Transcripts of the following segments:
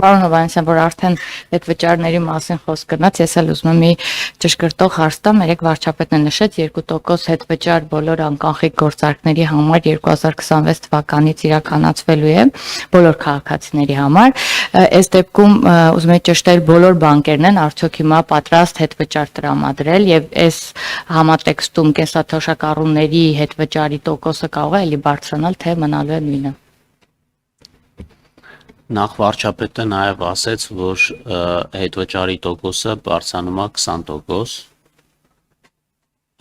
Պարոն Հովհաննիսյան, որ արդեն այդ վճարների մասին խոսք գնաց, ես էլ ուզում եմ մի ճշգրտող հարց տամ, երեք վարչապետն է նշեց 2% հետ վճար բոլոր անկախիկ գործարքների համար 2026 թվականից իրականացվելու է բոլոր քաղաքացիների համար։ Այս դեպքում ուզում եմ ճշտել բոլոր բանկերն են արդյոք հիմա պատրաստ հետ վճար տրամադրել եւ այս համատեքստում կենսաթոշակառուների հետ վճարի տոկոսը կարող է էլի բարձրանալ, թե մնալու է նույնը։ Նախ վարչապետը նաև ասեց, որ հետ վճարի տոկոսը բարձրանում է 20%,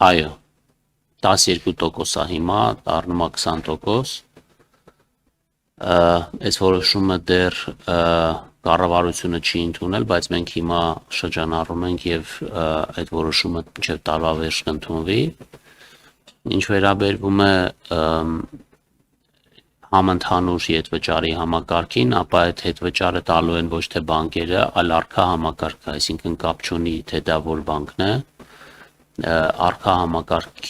այո, 12% է հիմա, դառնում է 20%, այս որոշումը դեռ կառավարությունը չի ընդունել, բայց մենք հիմա շրջանառում ենք եւ այդ որոշումը մինչեւ տարվա վերջ կընդունվի, ինչ վերաբերվում է համընդհանուր հետվճարի համակարգին, ապա այդ հետվճարը տալու են ոչ թե բանկերը, այլ առքա համակարգը, այսինքն կապ չունի թե դա որ բանկն է, առքա համակարգ,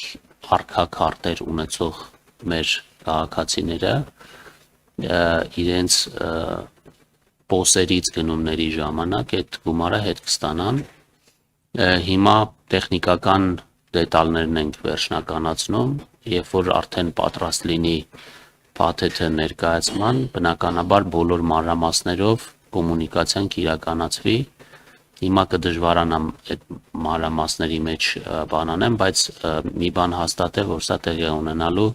առքա քարտեր ունեցող մեր քաղաքացիները իրենց պոսերից գնումների ժամանակ այդ գումարը հետ կստանան։ Հիմա տեխնիկական դետալներն ենք վերջնականացնում, երբ որ արդեն պատրաստ լինի փաթեթը ներկայացման, բնականաբար բոլոր մանրամասներով կոմունիկացիան կիրականացվի։ Հիմա կդժվարանամ այդ մանրամասների մեջ բանանեմ, բայց մի բան հաստատ է, որ սա տեղի է ունենալու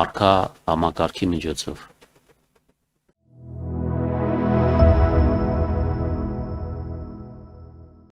առքա համակարգի միջոցով։